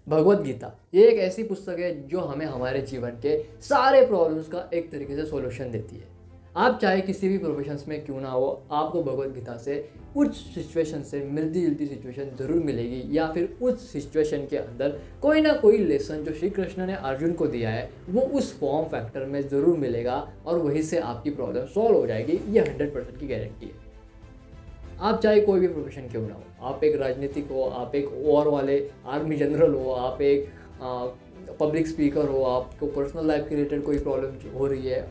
भगवत गीता ये एक ऐसी पुस्तक है जो हमें हमारे जीवन के सारे प्रॉब्लम्स का एक तरीके से सॉल्यूशन देती है। आप चाहे किसी भी प्रोफेशंस में क्यों ना हो, आपको भगवत गीता से कुछ सिचुएशन से मिलती जुलती सिचुएशन ज़रूर मिलेगी, या फिर उस सिचुएशन के अंदर कोई ना कोई लेसन जो श्री कृष्ण ने अर्जुन को दिया है वो उस फॉर्म फैक्टर में ज़रूर मिलेगा और वहीं से आपकी प्रॉब्लम सॉल्व हो जाएगी। ये 100% की गारंटी है। आप चाहे कोई भी प्रोफेशन क्यों ना हो, आप एक राजनीतिक हो, आप एक वॉर वाले आर्मी जनरल हो, आप एक पब्लिक स्पीकर हो, आपको पर्सनल लाइफ के रिलेटेड कोई प्रॉब्लम हो रही है,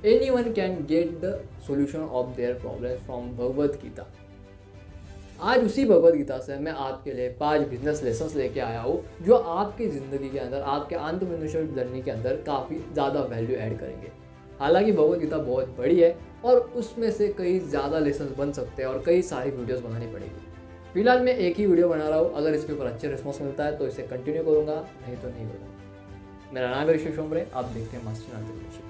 anyone can get the solution of their problems from Bhagavad Gita. आज उसी भगवत गीता से मैं आपके लिए 5 बिजनेस लेसन्स लेके आया हूँ जो आपकी ज़िंदगी के अंदर, आपके एंटरप्रेन्योरशिप जर्नी के अंदर काफ़ी ज़्यादा वैल्यू ऐड करेंगे। हालांकि भगवत गीता बहुत बड़ी है और उसमें से कई ज़्यादा लेसन बन सकते हैं और कई सारी वीडियोस बनानी पड़ेगी। फिलहाल मैं एक ही वीडियो बना रहा हूँ, अगर इसके ऊपर अच्छे रिस्पॉन्स मिलता है तो इसे कंटिन्यू करूँगा, नहीं तो नहीं करूँगा। मेरा नाम है ऋषि शोमरे, आप देखते हैं मास्टर एंटरप्रेन्योरशिप।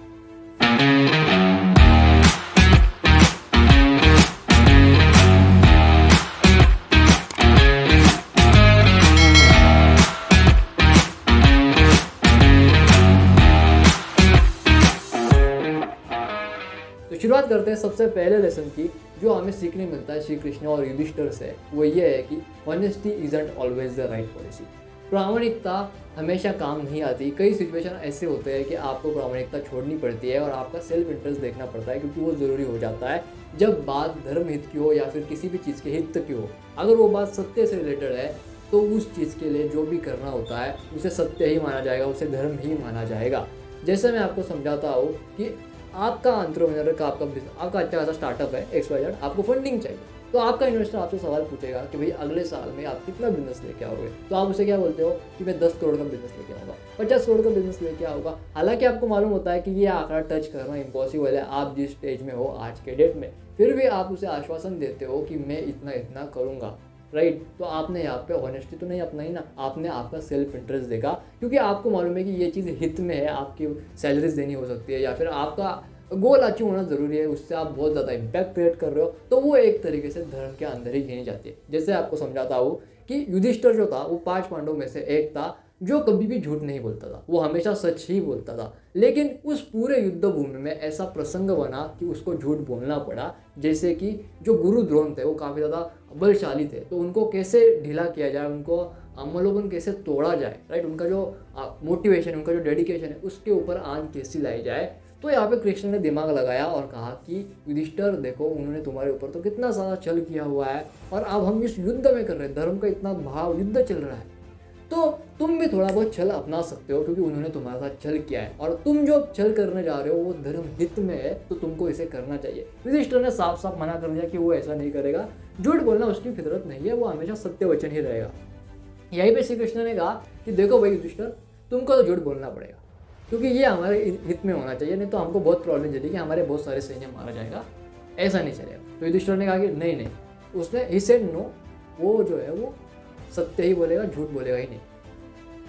तो शुरुआत करते हैं सबसे पहले लेसन की, जो हमें सीखने मिलता है श्री कृष्ण और युधिष्ठिर से। वो ये है कि honesty isn't always the right policy. प्रामाणिकता हमेशा काम नहीं आती। कई सिचुएशन ऐसे होते हैं कि आपको प्रामाणिकता छोड़नी पड़ती है और आपका सेल्फ इंटरेस्ट देखना पड़ता है, क्योंकि वो ज़रूरी हो जाता है जब बात धर्म हित की हो या फिर किसी भी चीज़ के हित की हो। अगर वो बात सत्य से रिलेटेड है तो उस चीज़ के लिए जो भी करना होता है उसे सत्य ही माना जाएगा, उसे धर्म ही माना जाएगा। जैसे मैं आपको समझाता हूँ कि आपका एंटरप्रेन्योर का आपका अच्छा खासा स्टार्टअप है XYZ, आपको फंडिंग चाहिए, तो आपका इन्वेस्टर आपसे सवाल पूछेगा कि भाई अगले साल में आप कितना बिजनेस लेके आओगे। तो आप उसे क्या बोलते हो कि मैं 10 करोड़ का बिजनेस लेके आऊँगा, 50 करोड़ का बिजनेस लेके आऊँगा। हालांकि आपको मालूम होता है कि ये आंकड़ा टच करना इम्पॉसिबल है आप जिस स्टेज में हो आज के डेट में, फिर भी आप उसे आश्वासन देते हो कि मैं इतना इतना करूँगा, राइट। तो आपने यहाँ पे ऑनेस्टी तो नहीं अपनाई ना, आपने आपका सेल्फ इंटरेस्ट देखा, क्योंकि आपको मालूम है कि ये चीज़ हित में है, आपकी सैलरीज देनी हो सकती है या फिर आपका गोल अचीव होना ज़रूरी है, उससे आप बहुत ज़्यादा इम्पैक्ट क्रिएट कर रहे हो, तो वो एक तरीके से धर्म के अंदर ही गिनी जाती है। जैसे आपको समझाता हूँ कि युधिष्ठिर जो था वो 5 पांडवों में से एक था जो कभी भी झूठ नहीं बोलता था, वो हमेशा सच ही बोलता था। लेकिन उस पूरे युद्ध भूमि में ऐसा प्रसंग बना कि उसको झूठ बोलना पड़ा। जैसे कि जो गुरु द्रोण थे वो काफ़ी ज़्यादा बलशाली थे, तो उनको कैसे ढीला किया जाए, उनको अवलोकन कैसे तोड़ा जाए, राइट। उनका जो मोटिवेशन, उनका जो डेडिकेशन है उसके ऊपर आंच कैसी लाई जाए। तो यहाँ पे कृष्ण ने दिमाग लगाया और कहा कि युधिष्ठिर देखो, उन्होंने तुम्हारे ऊपर तो कितना सारा छल किया हुआ है और अब हम इस युद्ध में कर रहे हैं, धर्म का इतना भाव युद्ध चल रहा है, तो तुम भी थोड़ा बहुत छल अपना सकते हो, क्योंकि उन्होंने तुम्हारे साथ छल किया है और तुम जो छल करने जा रहे हो वो धर्म हित में है, तो तुमको इसे करना चाहिए। युधिष्ठिर ने साफ साफ मना कर दिया कि वो ऐसा नहीं करेगा, झूठ बोलना उसकी फितरत नहीं है, वो हमेशा सत्य वचन ही रहेगा। यहीं पे श्री कृष्ण ने कहा कि देखो भाई युधिष्ठिर, तुमको तो झूठ बोलना पड़ेगा, क्योंकि ये हमारे हित में होना चाहिए, नहीं तो हमको बहुत प्रॉब्लम चलेगी कि हमारे बहुत सारे सैन्य मारा जाएगा, ऐसा नहीं चलेगा। तो युधिष्ठिर ने कहा कि नहीं, उसने ही सेड नो, वो जो है वो सत्य ही बोलेगा, झूठ बोलेगा ही नहीं।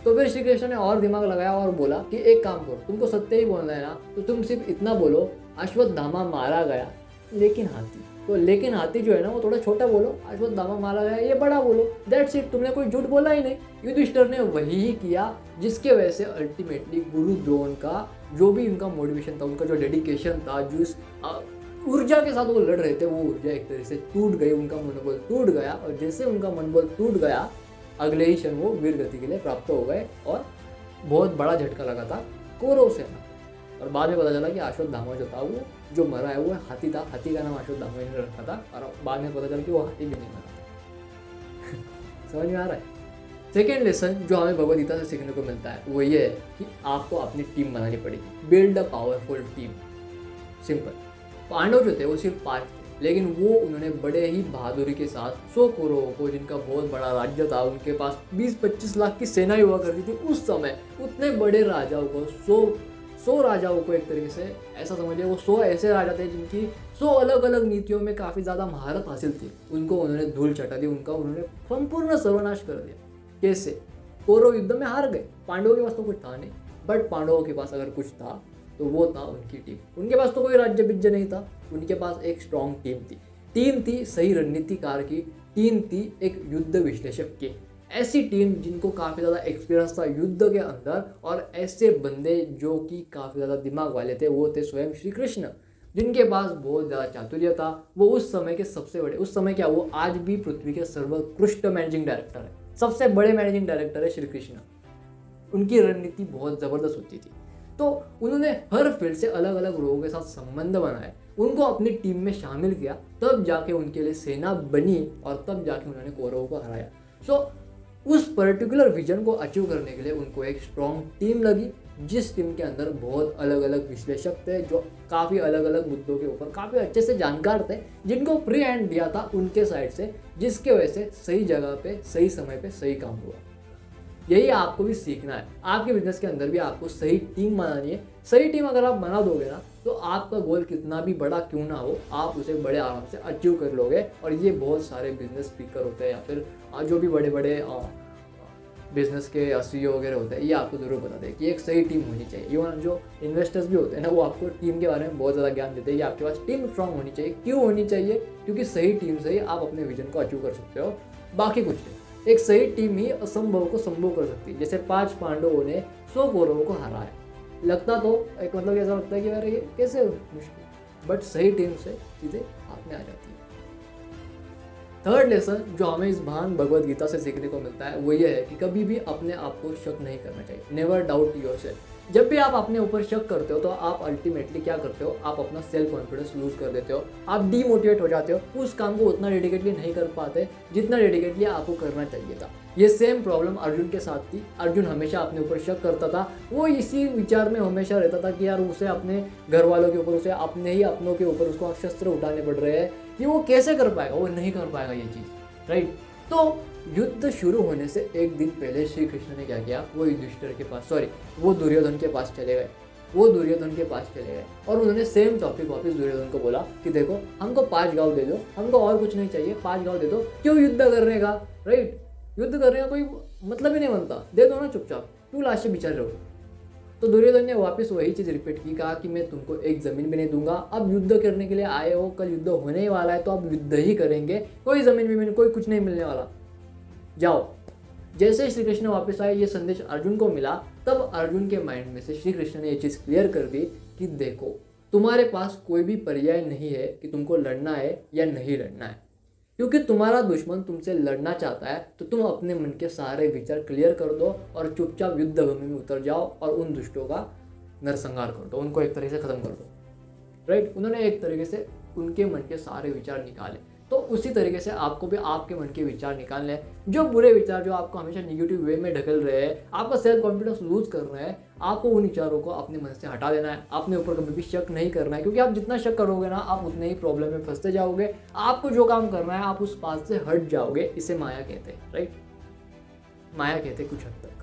तो फिर श्री कृष्ण ने और दिमाग लगाया और बोला कि एक काम करो, तुमको सत्य ही बोलना है ना, तो तुम सिर्फ इतना बोलो अश्वत्थामा मारा गया लेकिन हाथी। तो लेकिन हाथी जो है ना वो थोड़ा छोटा बोलो, अश्वत्थामा मारा गया ये बड़ा बोलो, दैट्स इट। तुमने कोई झूठ बोला ही नहीं। युधिष्ठिर ने वही ही किया, जिसके वजह से अल्टीमेटली गुरु द्रोण का जो भी उनका मोटिवेशन था, उनका जो डेडिकेशन था, जिस ऊर्जा के साथ वो लड़ रहे थे, वो ऊर्जा एक तरह से टूट गई, उनका मनोबल टूट गया। और जैसे उनका मनोबल टूट गया, अगले ही क्षण वो वीर गति के लिए प्राप्त हो गए और बहुत बड़ा झटका लगा था कौरव सेना। और बाद में पता चला कि अश्वत्थामा जो था वो जो मरा है वो हाथी था, हाथी का नाम अश्वत्थामा ने रखा था, और बाद में पता चला कि वो हाथी भी नहीं मरा था। समझ में आ रहा है। सेकेंड लेसन जो हमें भगवद गीता से सीखने को मिलता है वो ये है कि आपको अपनी टीम बनानी पड़ेगी। Build a powerful team. Simple. Pandava जो थे वो सिर्फ 5 थे, लेकिन वो उन्होंने बड़े ही बहादुरी के साथ 100 कौरवों को, जिनका बहुत बड़ा राज्य था, उनके पास 20-25 लाख की सेना हुआ करती थी उस समय, उतने बड़े राजाओं को 100 राजाओं को, एक तरीके से ऐसा समझिए वो 100 ऐसे राजा थे जिनकी 100 अलग अलग नीतियों में काफ़ी ज़्यादा महारत हासिल थी, उनको उन्होंने धूल चटा दी, उनका उन्होंने संपूर्ण सर्वनाश कर दिया। कैसे? कौरव युद्ध में हार गए, पांडवों के पास तो कुछ था नहीं, बट पांडवों के पास अगर कुछ था तो वो था उनकी टीम। उनके पास तो कोई राज्य बिज्य नहीं था, उनके पास एक स्ट्रॉन्ग टीम थी। टीम थी सही रणनीतिकार की, टीम थी एक युद्ध विश्लेषक की। ऐसी टीम जिनको काफ़ी ज़्यादा एक्सपीरियंस था युद्ध के अंदर, और ऐसे बंदे जो कि काफ़ी ज़्यादा दिमाग वाले थे, वो थे स्वयं श्री कृष्ण, जिनके पास बहुत ज़्यादा चातुर्य था। वो उस समय के सबसे बड़े, उस समय क्या, वो आज भी पृथ्वी के सर्वोत्कृष्ट मैनेजिंग डायरेक्टर है, सबसे बड़े मैनेजिंग डायरेक्टर है श्री कृष्ण। उनकी रणनीति बहुत ज़बरदस्त होती थी। तो उन्होंने हर फील्ड से अलग अलग लोगों के साथ संबंध बनाए, उनको अपनी टीम में शामिल किया, तब जाके उनके लिए सेना बनी और तब जाके उन्होंने कौरवों को हराया। सो उस पर्टिकुलर विजन को अचीव करने के लिए उनको एक स्ट्रॉन्ग टीम लगी, जिस टीम के अंदर बहुत अलग अलग विश्लेषक थे जो काफ़ी अलग अलग मुद्दों के ऊपर काफ़ी अच्छे से जानकार थे, जिनको फ्री हैंड दिया था उनके साइड से, जिसके वजह से सही जगह पे सही समय पे सही काम हुआ। यही आपको भी सीखना है। आपके बिजनेस के अंदर भी आपको सही टीम बनानी है। सही टीम अगर आप बना दोगे ना, तो आपका गोल कितना भी बड़ा क्यों ना हो, आप उसे बड़े आराम से अचीव कर लोगे। और ये बहुत सारे बिजनेस स्पीकर होते हैं या फिर जो भी बड़े बड़े बिजनेस के CEO वगैरह होते हैं, ये आपको जरूर बता दें कि एक सही टीम होनी चाहिए। इवन जो इन्वेस्टर्स भी होते हैं ना, वो आपको टीम के बारे में बहुत ज़्यादा ज्ञान देते हैं कि आपके पास टीम स्ट्रांग होनी चाहिए। क्यों होनी चाहिए? क्योंकि सही टीम से ही आप अपने विजन को अचीव कर सकते हो, बाकी कुछ नहीं। एक सही टीम ही असंभव को संभव कर सकती है। जैसे 5 पांडवों ने 100 कौरवों को हराया, लगता तो एक मतलब ऐसा लगता है कि यार ये कैसे मुश्किल, बट सही टीम से चीज़ें हाथ में आ जाती है। थर्ड लेसन जो हमें इस महान भगवद गीता से सीखने को मिलता है वो ये है कि कभी भी अपने आप को शक नहीं करना चाहिए। Never doubt yourself. जब भी आप अपने ऊपर शक करते हो तो आप अल्टीमेटली क्या करते हो, आप अपना सेल्फ कॉन्फिडेंस लूज कर देते हो, आप डीमोटिवेट हो जाते हो, उस काम को उतना डेडिकेटली नहीं कर पाते जितना डेडिकेटली आपको करना चाहिए था। ये सेम प्रॉब्लम अर्जुन के साथ थी। अर्जुन हमेशा अपने ऊपर शक करता था, वो इसी विचार में हमेशा रहता था कि यार उसे अपने घर वालों के ऊपर, उसे अपने ही अपनों के ऊपर उसको शस्त्र उठाने पड़ रहे हैं कि वो कैसे कर पाएगा, वो नहीं कर पाएगा ये चीज़, राइट। तो युद्ध शुरू होने से एक दिन पहले श्री कृष्ण ने क्या किया, वो युधिष्ठिर के पास, वो दुर्योधन के पास चले गए। वो दुर्योधन के पास चले गए और उन्होंने सेम टॉपिक वापस दुर्योधन को बोला कि देखो हमको 5 गांव दे दो, हमको और कुछ नहीं चाहिए, 5 गांव दे दो। क्यों युद्ध करने का, राइट, युद्ध करने का कोई मतलब ही नहीं बनता, दे दो ना चुपचाप, क्यों लाश से बिछा रहे हो। तो दुर्योधन ने वापस वही चीज़ रिपीट की, कहा कि मैं तुमको एक ज़मीन भी नहीं दूंगा, अब युद्ध करने के लिए आए हो, कल युद्ध होने ही वाला है तो अब युद्ध ही करेंगे, कोई ज़मीन भी कोई कुछ नहीं मिलने वाला, जाओ। जैसे श्री कृष्ण वापस आए, ये संदेश अर्जुन को मिला, तब अर्जुन के माइंड में से श्री कृष्ण ने ये चीज़ क्लियर कर दी कि देखो तुम्हारे पास कोई भी पर्याय नहीं है कि तुमको लड़ना है या नहीं लड़ना है, क्योंकि तुम्हारा दुश्मन तुमसे लड़ना चाहता है। तो तुम अपने मन के सारे विचार क्लियर कर दो और चुपचाप युद्ध भूमि में उतर जाओ और उन दुष्टों का नरसंहार कर दो, उनको एक तरीके से खत्म कर दो, राइट। उन्होंने एक तरीके से उनके मन के सारे विचार निकाले। तो उसी तरीके से आपको भी आपके मन के विचार निकालने हैं। जो बुरे विचार जो आपको हमेशा निगेटिव वे में ढकल रहे हैं, आपका सेल्फ कॉन्फिडेंस लूज कर रहे हैं, आपको उन विचारों को अपने मन से हटा देना है। अपने ऊपर कभी भी शक नहीं करना है, क्योंकि आप जितना शक करोगे ना, आप उतने ही प्रॉब्लम में फंसते जाओगे। आपको जो काम करना है आप उस पास से हट जाओगे। इसे माया कहते हैं, राइट, माया कहते हैं कुछ हद तक।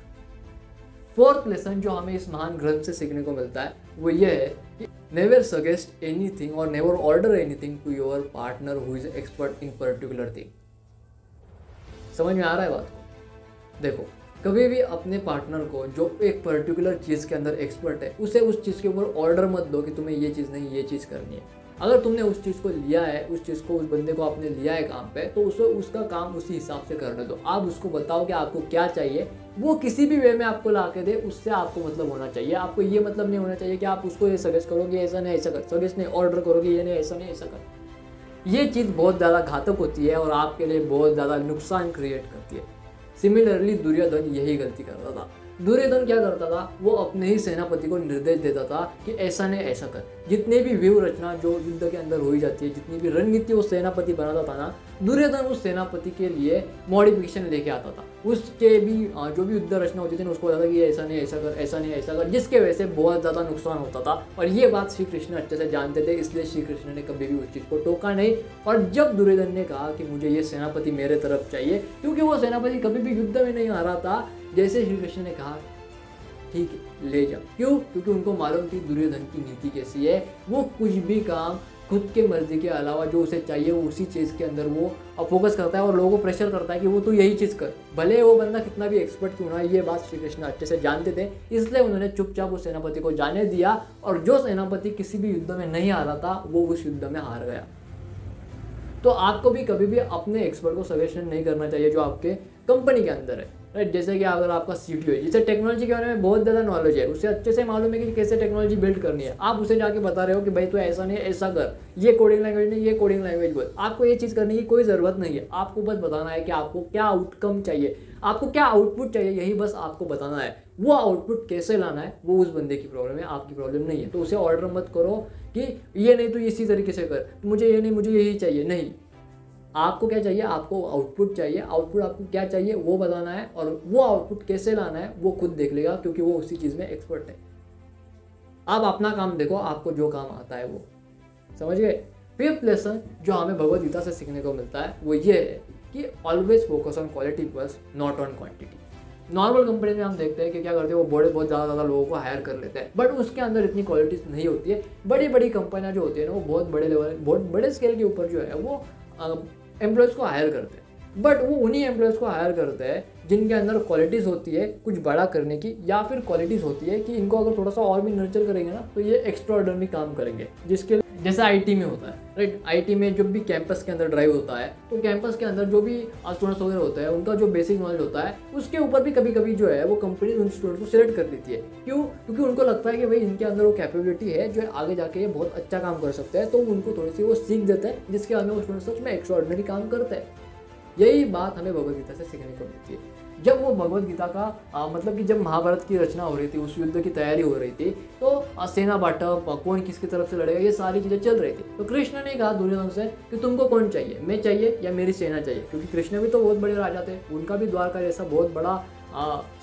फोर्थ लेसन जो हमें इस महान ग्रंथ से सीखने को मिलता है वो ये है कि नेवर सजेस्ट एनीथिंग और never order anything to your partner who is expert in particular thing. समझ में आ रहा है बात को? देखो, कभी भी अपने पार्टनर को जो एक पर्टिकुलर चीज़ के अंदर एक्सपर्ट है, उसे उस चीज़ के ऊपर ऑर्डर मत दो कि तुम्हें ये चीज़ नहीं, ये चीज़ करनी है। अगर तुमने उस चीज़ को लिया है, उस चीज़ को, उस बंदे को आपने लिया है काम पे, तो उसे उसका काम उसी हिसाब से करने दो। आप उसको बताओ कि आपको क्या चाहिए, वो किसी भी वे में आपको ला के दे, उससे आपको मतलब होना चाहिए। आपको ये मतलब नहीं होना चाहिए कि आप उसको ये सजेस्ट करोगे ऐसा नहीं ऐसा कर, सजेस्ट नहीं, ऑर्डर करोगे ये नहीं ऐसा नहीं ऐसा कर। ये चीज़ बहुत ज़्यादा घातक होती है और आपके लिए बहुत ज़्यादा नुकसान क्रिएट करती है। सिमिलरली दुर्योधन यही गलती करता था। दुर्योधन क्या करता था, वो अपने ही सेनापति को निर्देश देता था कि ऐसा नहीं ऐसा कर। जितने भी व्यूह रचना जो युद्ध के अंदर हुई जाती है, जितनी भी रणनीति वो सेनापति बनाता था ना, दुर्योधन उस सेनापति के लिए मॉडिफिकेशन लेके आता था। उसके भी जो भी युद्ध रचना होती थी उसको बताता कि ये ऐसा नहीं ऐसा कर, ऐसा नहीं ऐसा कर, जिसके वजह से बहुत ज़्यादा नुकसान होता था। और ये बात श्री कृष्ण अच्छे से जानते थे, इसलिए श्री कृष्ण ने कभी भी उस चीज़ को टोका नहीं। और जब दुर्योधन ने कहा कि मुझे ये सेनापति मेरे तरफ चाहिए, क्योंकि वो सेनापति कभी भी युद्ध में नहीं आ रहा था, जैसे श्री कृष्ण ने कहा ठीक है ले जाओ। क्यों? क्योंकि उनको मालूम थी दुर्योधन की नीति कैसी है। वो कुछ भी काम खुद के मर्जी के अलावा जो उसे चाहिए वो उसी चीज़ के अंदर वो फोकस करता है और लोगों को प्रेशर करता है कि वो तो यही चीज़ कर, भले वो बंदा कितना भी एक्सपर्ट क्यों ना। ये बात श्री कृष्ण अच्छे से जानते थे, इसलिए उन्होंने चुपचाप उस सेनापति को जाने दिया। और जो सेनापति किसी भी युद्ध में नहीं हारा था, वो उस युद्ध में हार गया। तो आपको भी कभी भी अपने एक्सपर्ट को सजेशन नहीं करना चाहिए जो आपके कंपनी के अंदर है, राइट। जैसे कि अगर आपका CTO है जिसे टेक्नोलॉजी के बारे में बहुत ज़्यादा नॉलेज है, उसे अच्छे से मालूम है कि कैसे टेक्नोलॉजी बिल्ड करनी है, आप उसे जाके बता रहे हो कि भाई तो ऐसा नहीं ऐसा कर, ये कोडिंग लैंग्वेज नहीं ये कोडिंग लैंग्वेज बोल, आपको ये चीज़ करने की कोई ज़रूरत नहीं है। आपको बस बताना है कि आपको क्या आउटकम चाहिए, आपको क्या आउटपुट चाहिए, यही बस आपको बताना है। वो आउटपुट कैसे लाना है वो उस बंदे की प्रॉब्लम है, आपकी प्रॉब्लम नहीं है। तो उसे ऑर्डर मत करो कि ये नहीं तो इसी तरीके से कर, मुझे ये नहीं मुझे यही चाहिए, नहीं। आपको क्या चाहिए, आपको आउटपुट चाहिए, आउटपुट आपको क्या चाहिए वो बताना है, और वो आउटपुट कैसे लाना है वो खुद देख लेगा, क्योंकि वो उसी चीज़ में एक्सपर्ट है। आप अपना काम देखो, आपको जो काम आता है वो, समझ गए। फिफ्थ लेसन जो हमें भगवद गीता से सीखने को मिलता है वो ये है कि ऑलवेज फोकस ऑन क्वालिटी बस not on quantity. Normal company में हम देखते हैं कि क्या करते हैं, वो बहुत ज़्यादा लोगों को हायर कर लेते हैं, बट उसके अंदर इतनी क्वालिटी नहीं होती है। बड़ी बड़ी कंपनियां जो होती है ना, वो बहुत बड़े लेवल बहुत बड़े स्केल के ऊपर जो है वो एम्प्लॉयज़ को हायर करते हैं, बट वो उन्हीं एम्प्लॉयज़ को हायर करते हैं जिनके अंदर क्वालिटीज़ होती है कुछ बड़ा करने की, या फिर क्वालिटीज़ होती है कि इनको अगर थोड़ा सा और भी नर्चर करेंगे ना तो ये एक्स्ट्राऑर्डिनरी काम करेंगे। जिसके जैसे IT में होता है, राइट। IT में जब भी कैंपस के अंदर ड्राइव होता है तो कैंपस के अंदर जो भी स्टूडेंट्स वगैरह होते हैं उनका जो बेसिक नॉलेज होता है उसके ऊपर भी कभी कभी जो है वो कंपनी उन स्टूडेंट्स को सिलेक्ट कर देती है। क्यों? क्योंकि उनको लगता है कि भाई इनके अंदर वो कैपेबिलिटी है जो आगे जाके ये बहुत अच्छा काम कर सकते हैं, तो उनको थोड़ी सी वो सीख देते हैं, जिसके बाद में वो स्टूडेंट सच में एक्स्ट्राऑर्डिनरी काम करते हैं। यही बात हमें भगवद गीता से सीखने को मिलती है। जब वो भगवद गीता का मतलब कि जब महाभारत की रचना हो रही थी, उस युद्ध की तैयारी हो रही थी, तो सेना बांटप, कौन किसकी तरफ से लड़ेगा, ये सारी चीज़ें चल रही थी। तो कृष्ण ने कहा दुर्योधन से कि तुमको कौन चाहिए, मैं चाहिए या मेरी सेना चाहिए, क्योंकि कृष्ण भी तो बहुत बड़े राजा थे, उनका भी द्वारका जैसा बहुत बड़ा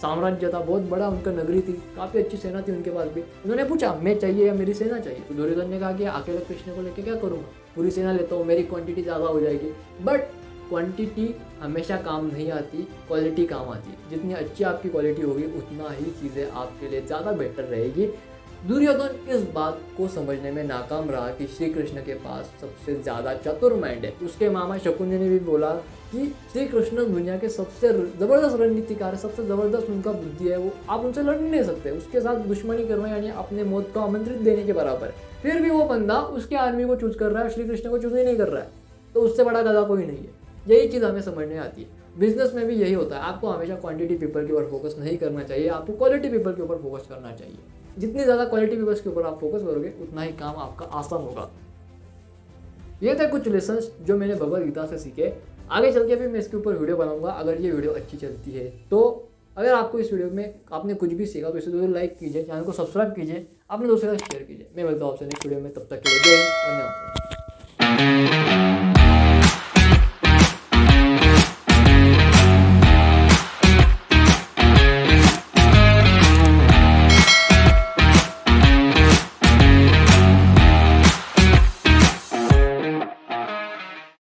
साम्राज्य था, बहुत बड़ा उनका नगरी थी, काफ़ी अच्छी सेना थी उनके पास भी। उन्होंने पूछा मैं चाहिए या मेरी सेना चाहिए, तो दुर्योधन ने कहा कि अकेले कृष्ण को लेकर क्या करूँगा, पूरी सेना लेता हूँ, मेरी क्वांटिटी ज़्यादा हो जाएगी। बट क्वांटिटी हमेशा काम नहीं आती, क्वालिटी काम आती है। जितनी अच्छी आपकी क्वालिटी होगी उतना ही चीज़ें आपके लिए ज़्यादा बेटर रहेगी। दुर्योधन इस बात को समझने में नाकाम रहा कि श्री कृष्ण के पास सबसे ज़्यादा चतुर माइंड है। उसके मामा शकुनी ने भी बोला कि श्री कृष्ण दुनिया के सबसे ज़बरदस्त रणनीतिकार है, सबसे ज़बरदस्त उनका बुद्धि है, वो आप उनसे लड़ नहीं सकते, उसके साथ दुश्मनी करना यानी अपने मौत को आमंत्रित देने के बराबर है। फिर भी वो बंदा उसके आर्मी को चूज कर रहा है, श्री कृष्ण को चूज ही नहीं कर रहा है, तो उससे बड़ा गधा कोई नहीं है। यही चीज़ हमें समझने आती है। बिजनेस में भी यही होता है, आपको हमेशा क्वांटिटी पीपल के ऊपर फोकस नहीं करना चाहिए, आपको क्वालिटी पीपल के ऊपर फोकस करना चाहिए। जितनी ज़्यादा क्वालिटी पीपल्स के ऊपर आप फोकस करोगे उतना ही काम आपका आसान होगा। ये थे कुछ लेसन्स जो मैंने भगवद गीता से सीखे। आगे चल के भी मैं इसके ऊपर वीडियो बनाऊंगा अगर ये वीडियो अच्छी चलती है तो। अगर आपको इस वीडियो में आपने कुछ भी सीखा तो इसे जरूर लाइक कीजिए, चैनल को सब्सक्राइब कीजिए, अपने दोस्तों के साथ शेयर कीजिए। मैं मिलता हूँ आपसे नेक्स्ट वीडियो में, तब तक के लिए जय हिंद, धन्यवाद।